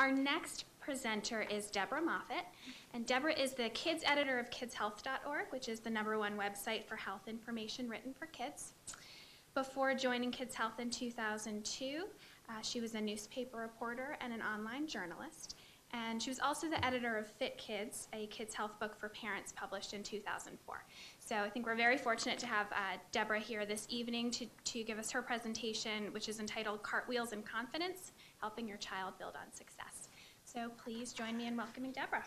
Our next presenter is Debra Moffitt, and Debra is the kids editor of kidshealth.org, which is the #1 website for health information written for kids. Before joining Kids Health in 2002, she was a newspaper reporter and an online journalist, and she was also the editor of Fit Kids, a kids' health book for parents published in 2004. So I think we're very fortunate to have Debra here this evening to give us her presentation, which is entitled Cartwheels and Confidence, Helping Your Child Build on Success. So please join me in welcoming Debra.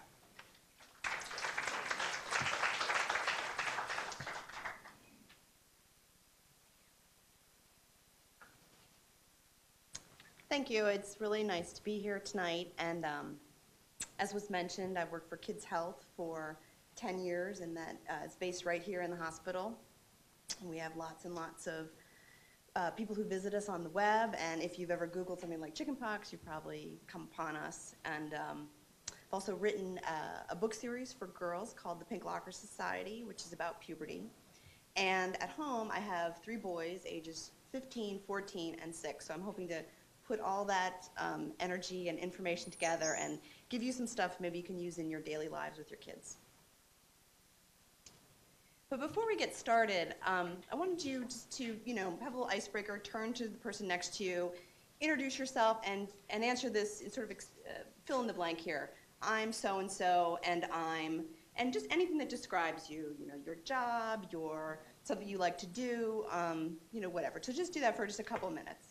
Thank you. It's really nice to be here tonight. And as was mentioned, I've worked for Kids Health for 10 years, and that is based right here in the hospital. And we have lots and lots of people who visit us on the web. And if you've ever Googled something like chickenpox, you've probably come upon us. And I've also written a book series for girls called The Pink Locker Society, which is about puberty. And at home, I have 3 boys, ages 15, 14, and 6. So I'm hoping to put all that energy and information together and give you some stuff maybe you can use in your daily lives with your kids. But before we get started, I wanted you just to, have a little icebreaker, turn to the person next to you, introduce yourself, and answer this, sort of fill in the blank here. I'm so-and-so, and and just anything that describes you, your job, something you like to do, whatever. So just do that for just a couple of minutes.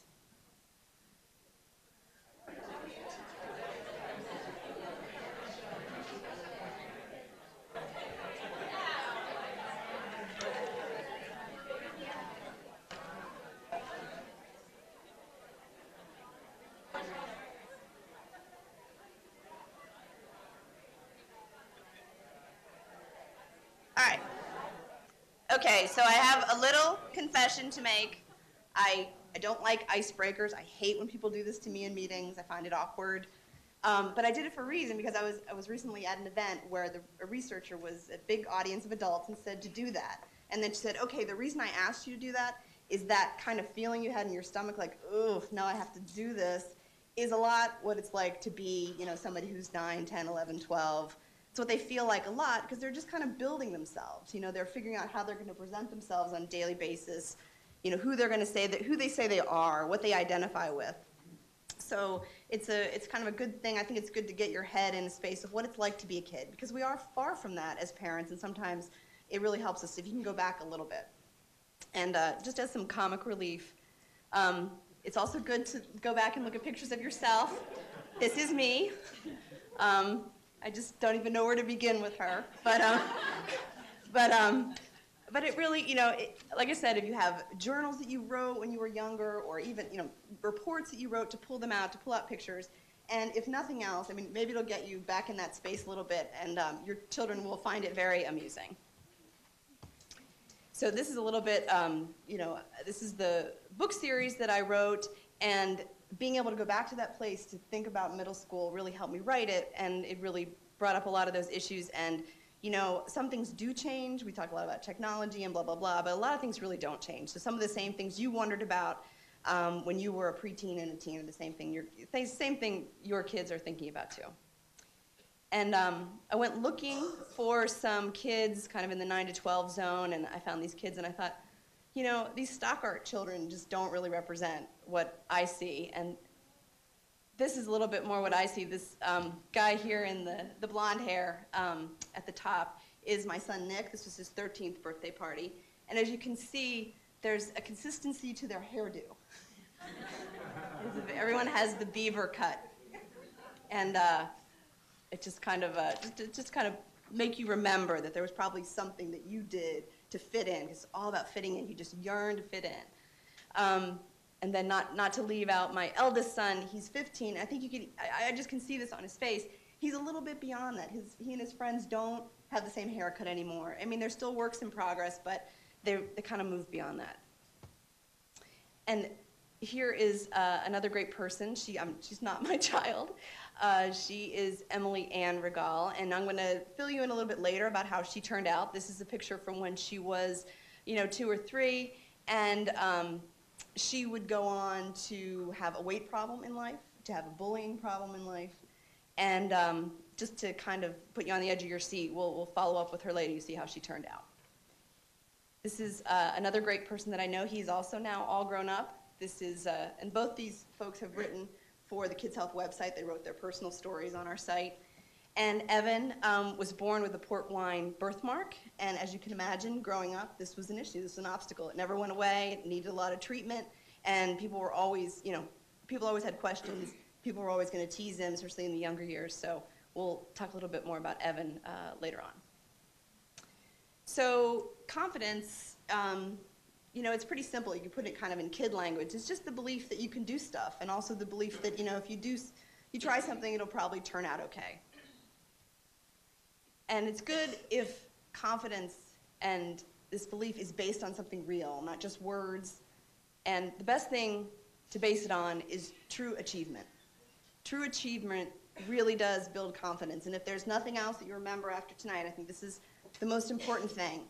All right. Okay, so I have a little confession to make. I don't like icebreakers. I hate when people do this to me in meetings. I find it awkward. But I did it for a reason, because I was recently at an event where a researcher was a big audience of adults and said to do that. And then she said, okay, the reason I asked you to do that is that kind of feeling you had in your stomach, like, oof, now I have to do this, is a lot what it's like to be, somebody who's 9, 10, 11, 12. It's what they feel like a lot, because they're just kind of building themselves. They're figuring out how they're going to present themselves on a daily basis, who they're going to say who they say they are, what they identify with. So it's kind of a good thing. I think it's good to get your head in a space of what it's like to be a kid, because we are far from that as parents, and sometimes it really helps us if you can go back a little bit. And just as some comic relief, it's also good to go back and look at pictures of yourself. This is me. I just don't even know where to begin with her. But it really, like I said, if you have journals that you wrote when you were younger, or even, reports that you wrote to pull out pictures, and if nothing else, maybe it'll get you back in that space a little bit, and your children will find it very amusing. So this is a little bit, this is the book series that I wrote, and being able to go back to that place to think about middle school really helped me write it, and it really brought up a lot of those issues. And some things do change. We talk a lot about technology and blah, blah, blah, but a lot of things really don't change. So some of the same things you wondered about when you were a preteen and a teen are the same thing your kids are thinking about too. And I went looking for some kids kind of in the 9 to 12 zone, and I found these kids, and I thought, these stock art children just don't really represent what I see. And this is a little bit more what I see. This guy here in the blonde hair at the top is my son Nick. This was his 13th birthday party. And as you can see, there's a consistency to their hairdo. Everyone has the beaver cut. And it just kind of make you remember that there was probably something that you did to fit in. It's all about fitting in. You just yearn to fit in. And then not to leave out my eldest son, he's 15. I think I just can see this on his face. He's a little bit beyond that. He and his friends don't have the same haircut anymore. They're still works in progress, but they kind of moved beyond that. And here is another great person. She's not my child. She is Emily Ann Regal, and I'm going to fill you in a little bit later about how she turned out. This is a picture from when she was, 2 or 3, and she would go on to have a weight problem in life, to have a bullying problem in life, And just to kind of put you on the edge of your seat, we'll follow up with her later to see how she turned out. This is another great person that I know. He's also now all grown up. This is, and both these folks have written for the Kids Health website. They wrote their personal stories on our site. And Evan was born with a port wine birthmark, and as you can imagine, growing up, this was an issue. This was an obstacle. It never went away. It needed a lot of treatment, and people were always, people always had questions. People were always going to tease him, especially in the younger years. So we'll talk a little bit more about Evan later on. So confidence, it's pretty simple. You can put it kind of in kid language. It's just the belief that you can do stuff, and also the belief that, if you try something, it'll probably turn out okay. And it's good if confidence and this belief is based on something real, not just words. And the best thing to base it on is true achievement. True achievement really does build confidence. And if there's nothing else that you remember after tonight, I think this is the most important thing.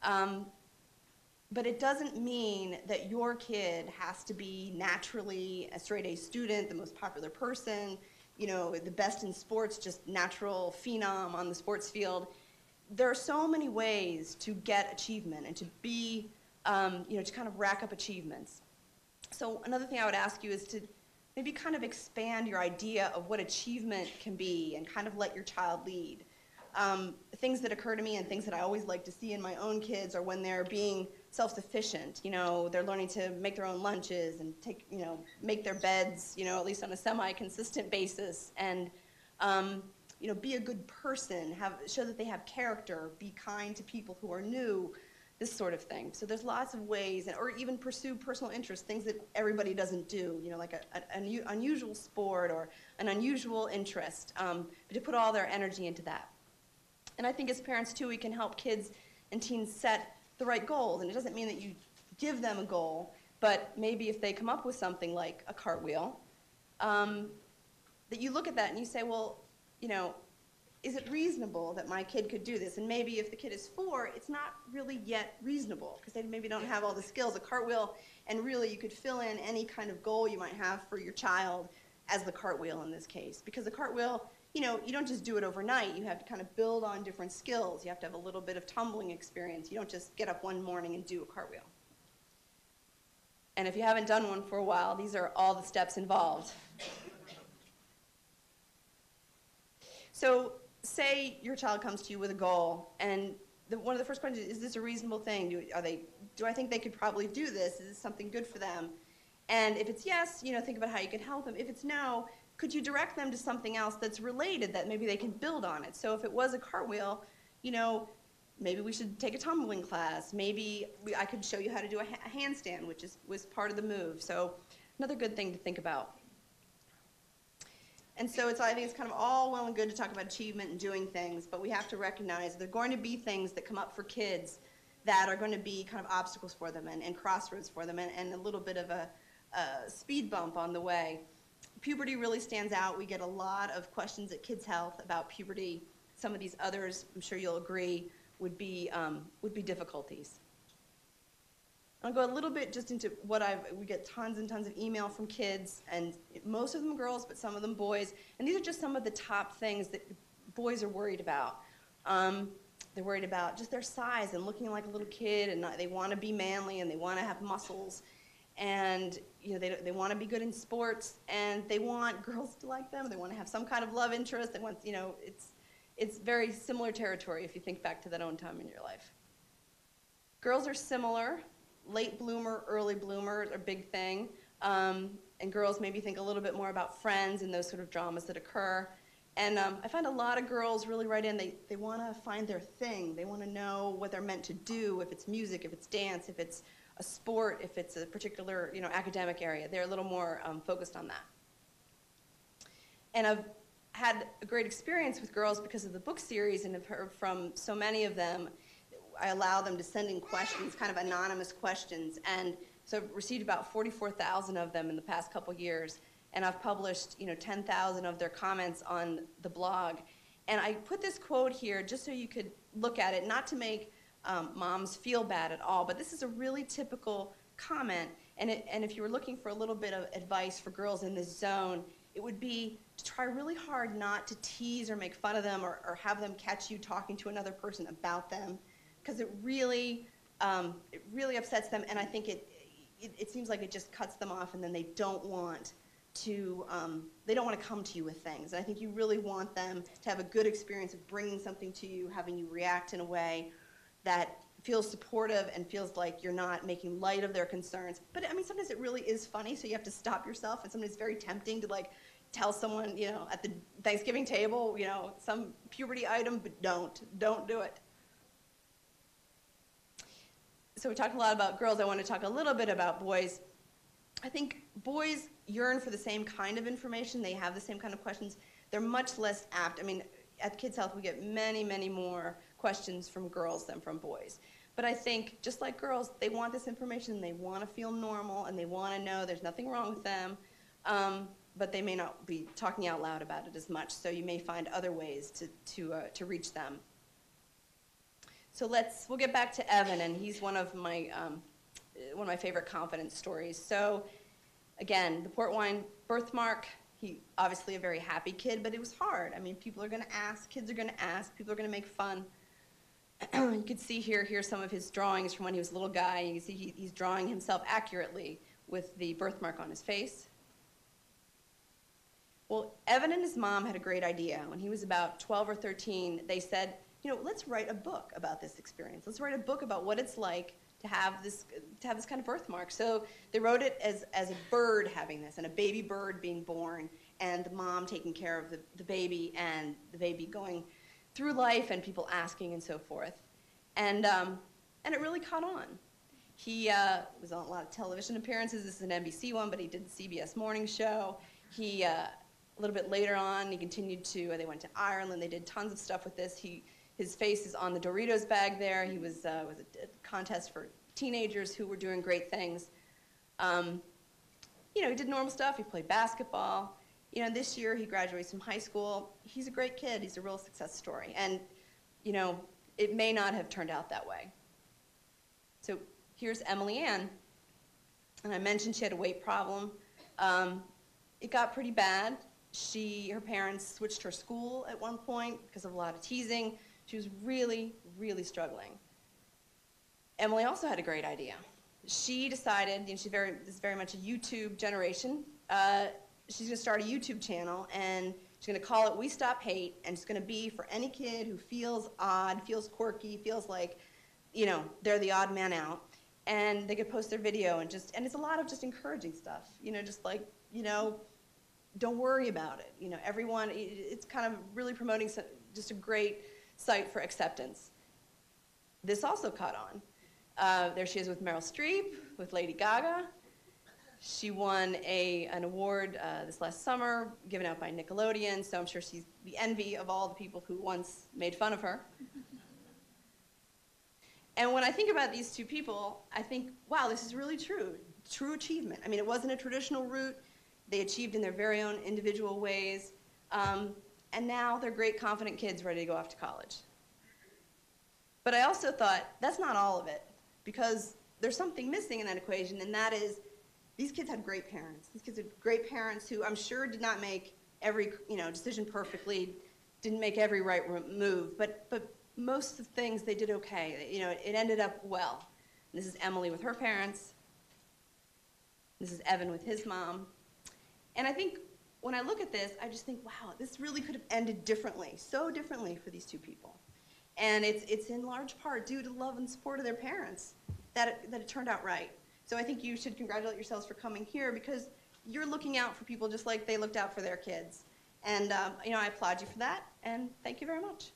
But it doesn't mean that your kid has to be naturally a straight A student, the most popular person, the best in sports, just natural phenom on the sports field. There are so many ways to get achievement and to be, to kind of rack up achievements. So another thing I would ask you is to maybe kind of expand your idea of what achievement can be and kind of let your child lead. Things that occur to me and things that I always like to see in my own kids are when they're being self-sufficient. They're learning to make their own lunches and make their beds, at least on a semi-consistent basis, and be a good person, show that they have character, be kind to people who are new, this sort of thing. So there's lots of ways, or even pursue personal interests, things that everybody doesn't do, like an unusual sport or an unusual interest, but to put all their energy into that. And I think as parents, too, we can help kids and teens set the right goals. And it doesn't mean that you give them a goal, but maybe if they come up with something like a cartwheel, that you look at that and you say, well, is it reasonable that my kid could do this? And maybe if the kid is 4, it's not really yet reasonable because they maybe don't have all the skills. A cartwheel, and really you could fill in any kind of goal you might have for your child as the cartwheel in this case. Because the cartwheel, you don't just do it overnight. You have to kind of build on different skills. You have to have a little bit of tumbling experience. You don't just get up one morning and do a cartwheel. And if you haven't done one for a while, these are all the steps involved. So say your child comes to you with a goal, and one of the first questions is this a reasonable thing? Do I think they could probably do this? Is this something good for them? And if it's yes, think about how you can help them. If it's no, could you direct them to something else that's related that maybe they can build on it? So if it was a cartwheel, maybe we should take a tumbling class. Maybe I could show you how to do a handstand, which was part of the move. So another good thing to think about. And so I think it's kind of all well and good to talk about achievement and doing things, but we have to recognize there are going to be things that come up for kids that are going to be kind of obstacles for them and crossroads for them and a little bit of a speed bump on the way. Puberty really stands out. We get a lot of questions at Kids Health about puberty. Some of these others, I'm sure you'll agree, would be difficulties. I'll go a little bit just into we get tons and tons of email from kids, and most of them girls, but some of them boys. And these are just some of the top things that boys are worried about. They're worried about just their size and looking like a little kid, and they want to be manly, and they want to have muscles. And they want to be good in sports, and they want girls to like them. They want to have some kind of love interest. They want, it's very similar territory if you think back to that own time in your life. Girls are similar. Late bloomer, early bloomer are a big thing. And girls maybe think a little bit more about friends and those sort of dramas that occur. And I find a lot of girls really write in, they want to find their thing. They want to know what they're meant to do, if it's music, if it's dance, if it's a sport, if it's a particular academic area. They're a little more focused on that. And I've had a great experience with girls because of the book series, and have heard from so many of them. I allow them to send in questions, kind of anonymous questions, and so I've received about 44,000 of them in the past couple years, and I've published 10,000 of their comments on the blog. And I put this quote here just so you could look at it, not to make moms feel bad at all, but this is a really typical comment, and if you were looking for a little bit of advice for girls in this zone, it would be to try really hard not to tease or make fun of them or have them catch you talking to another person about them, because it really upsets them, and I think it seems like it just cuts them off, and then they don't want to come to you with things. And I think you really want them to have a good experience of bringing something to you, having you react in a way that feels supportive and feels like you're not making light of their concerns. But I mean, sometimes it really is funny, so you have to stop yourself, and sometimes it's very tempting to like tell someone, you know, at the Thanksgiving table, you know, some puberty item, but don't do it. So we talked a lot about girls. I want to talk a little bit about boys. I think boys yearn for the same kind of information. They have the same kind of questions. They're much less apt. I mean, at Kids Health, we get many, many more questions from girls than from boys. But I think, just like girls, they want this information, they want to feel normal, and they want to know there's nothing wrong with them, but they may not be talking out loud about it as much, so you may find other ways to reach them. So we'll get back to Evan, and he's one of my favorite confidence stories. So again, the port wine birthmark, he obviously a very happy kid, but it was hard. I mean, people are going to ask, kids are going to ask, people are going to make fun. You can see here's some of his drawings from when he was a little guy. You can see he's drawing himself accurately with the birthmark on his face. Well, Evan and his mom had a great idea. When he was about 12 or 13, they said, you know, let's write a book about this experience. Let's write a book about what it's like to have this kind of birthmark. So they wrote it as a bird having this, and a baby bird being born, and the mom taking care of the baby, and the baby going through life, and people asking and so forth. And it really caught on. He was on a lot of television appearances. This is an NBC one, but he did the CBS morning show. He, a little bit later on, he continued they went to Ireland. They did tons of stuff with this. His face is on the Doritos bag there. He was a contest for teenagers who were doing great things. You know, he did normal stuff. He played basketball. You know, this year he graduates from high school. He's a great kid. He's a real success story. And, you know, it may not have turned out that way. So here's Emily Ann. And I mentioned she had a weight problem. It got pretty bad. Her parents switched her school at one point because of a lot of teasing. She was really, really struggling. Emily also had a great idea. She decided, you know, this is very much a YouTube generation. She's going to start a YouTube channel, and she's going to call it We Stop Hate, and it's going to be for any kid who feels odd, feels quirky, feels like, you know, they're the odd man out. And they could post their video, and it's a lot of just encouraging stuff, you know, just like, you know, don't worry about it. You know, everyone, it's kind of really promoting just a great site for acceptance. This also caught on. There she is with Meryl Streep, with Lady Gaga. She won an award this last summer, given out by Nickelodeon, so I'm sure she's the envy of all the people who once made fun of her. And when I think about these two people, I think, wow, this is really true achievement. I mean, it wasn't a traditional route. They achieved in their very own individual ways. And now they're great, confident kids ready to go off to college. But I also thought, that's not all of it, because there's something missing in that equation, and that is these kids had great parents. These kids had great parents who I'm sure did not make every decision perfectly, didn't make every right move, but most of the things they did okay. You know, it ended up well. And this is Emily with her parents. This is Evan with his mom. And I think when I look at this, I just think, wow, this really could have ended differently, so differently for these two people. And it's in large part due to love and support of their parents that it turned out right. So I think you should congratulate yourselves for coming here, because you're looking out for people just like they looked out for their kids. And you know, I applaud you for that, and thank you very much.